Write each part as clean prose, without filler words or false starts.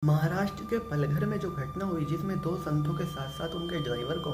महाराष्ट्र के पलघर में जो घटना हुई जिसमें दो संतों के साथ साथ उनके ड्राइवर को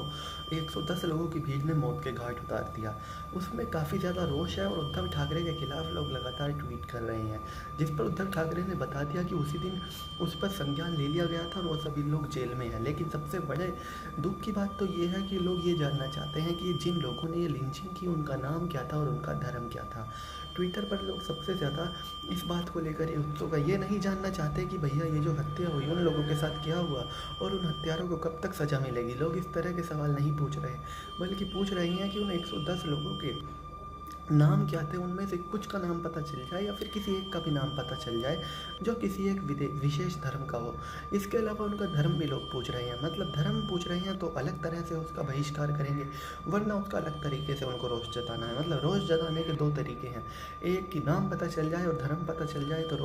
110 लोगों की भीड़ ने मौत के घाट उतार दिया। उसमें काफ़ी ज़्यादा रोष है और उद्धव ठाकरे के खिलाफ लोग लगातार ट्वीट कर रहे हैं, जिस पर उद्धव ठाकरे ने बता दिया कि उसी दिन उस पर संज्ञान ले लिया गया था और वो सभी लोग जेल में हैं। लेकिन सबसे बड़े दुख की बात तो ये है कि लोग ये जानना चाहते हैं कि जिन लोगों ने ये लिंचिंग की उनका नाम क्या था और उनका धर्म क्या था। ट्विटर पर लोग सबसे ज़्यादा इस बात को लेकर ये उत्सुक है, ये नहीं जानना चाहते कि भैया ये जो हत्या हुई उन लोगों के साथ क्या हुआ और उन हत्यारों को कब तक सज़ा मिलेगी। लोग इस तरह के सवाल नहीं पूछ रहे, बल्कि पूछ रहे हैं कि उन 110 लोगों के नाम क्या थे, उनमें से कुछ का नाम पता चल जाए या फिर किसी एक का भी नाम पता चल जाए जो किसी एक विशेष धर्म का हो। इसके अलावा उनका धर्म भी लोग पूछ रहे हैं, मतलब धर्म पूछ रहे हैं तो अलग तरह से उसका बहिष्कार करेंगे, वरना उसका अलग तरीके से उनको रोष जताना है। मतलब रोष जताने के दो तरीके हैं, एक कि नाम पता चल जाए और धर्म पता चल जाए तो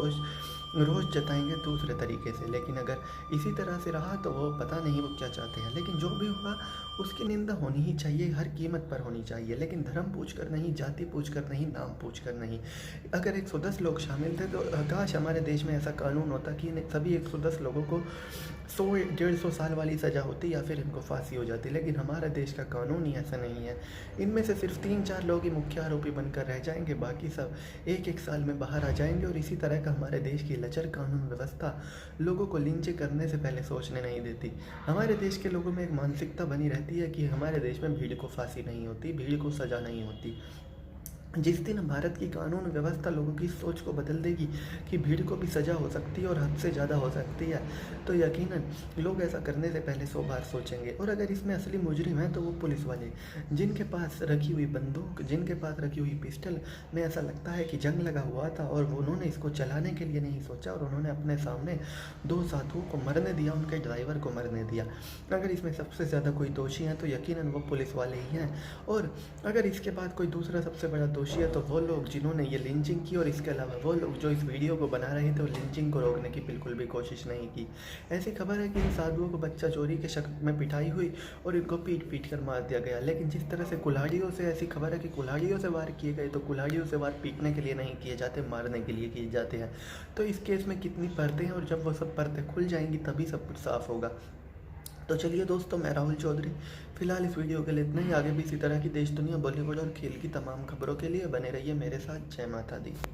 रोष जताएंगे दूसरे तरीके से। लेकिन अगर इसी तरह से रहा तो वो पता नहीं वो क्या चाहते हैं। लेकिन जो भी होगा उसकी निंदा होनी ही चाहिए, हर कीमत पर होनी चाहिए, लेकिन धर्म पूछकर नहीं, जाति पूछकर नहीं, नाम पूछकर नहीं। अगर 110 लोग शामिल थे तो काश हमारे देश में ऐसा कानून होता कि सभी 110 लोगों को 100-150 साल वाली सज़ा होती या फिर इनको फांसी हो जाती। लेकिन हमारे देश का कानून ही ऐसा नहीं है। इनमें से सिर्फ 3-4 लोग ही मुख्य आरोपी बनकर रह जाएंगे, बाकी सब 1-1 साल में बाहर आ जाएंगे। और इसी तरह का हमारे देश की लचर कानून व्यवस्था लोगों को लिंच करने से पहले सोचने नहीं देती। हमारे देश के लोगों में एक मानसिकता बनी रहती है कि हमारे देश में भीड़ को फांसी नहीं होती, भीड़ को सज़ा नहीं होती। जिस दिन भारत की कानून व्यवस्था लोगों की सोच को बदल देगी कि भीड़ को भी सज़ा हो सकती है और हद से ज़्यादा हो सकती है, तो यकीनन लोग ऐसा करने से पहले 100 बार सोचेंगे। और अगर इसमें असली मुजरिम हैं तो वो पुलिस वाले, जिनके पास रखी हुई बंदूक, जिनके पास रखी हुई पिस्टल में ऐसा लगता है कि जंग लगा हुआ था और उन्होंने इसको चलाने के लिए नहीं सोचा और उन्होंने अपने सामने 2 साधुओं को मरने दिया, उनके ड्राइवर को मरने दिया। अगर इसमें सबसे ज़्यादा कोई दोषी हैं तो यकीनन वो पुलिस वाले ही हैं। और अगर इसके बाद कोई दूसरा सबसे बड़ा दोषी है तो वो लोग जिन्होंने ये लिंचिंग की, और इसके अलावा वो लोग जो इस वीडियो को बना रहे थे और लिंचिंग को रोकने की बिल्कुल भी कोशिश नहीं की। ऐसी खबर है कि इन साधुओं को बच्चा चोरी के शक में पिटाई हुई और इनको पीट कर मार दिया गया। लेकिन जिस तरह से कुल्हाड़ियों से, ऐसी खबर है कि कुल्हाड़ियों से वार किए गए, तो कुल्हाड़ियों से वार पीटने के लिए नहीं किए जाते, मारने के लिए किए जाते हैं। तो इस केस में कितनी परतें हैं और जब वो सब परतें खुल जाएंगी तभी सब कुछ साफ होगा। तो चलिए दोस्तों, मैं राहुल चौधरी फिलहाल इस वीडियो के लिए इतना ही। आगे भी इसी तरह की देश दुनिया, बॉलीवुड और खेल की तमाम खबरों के लिए बने रहिए मेरे साथ। जय माता दी।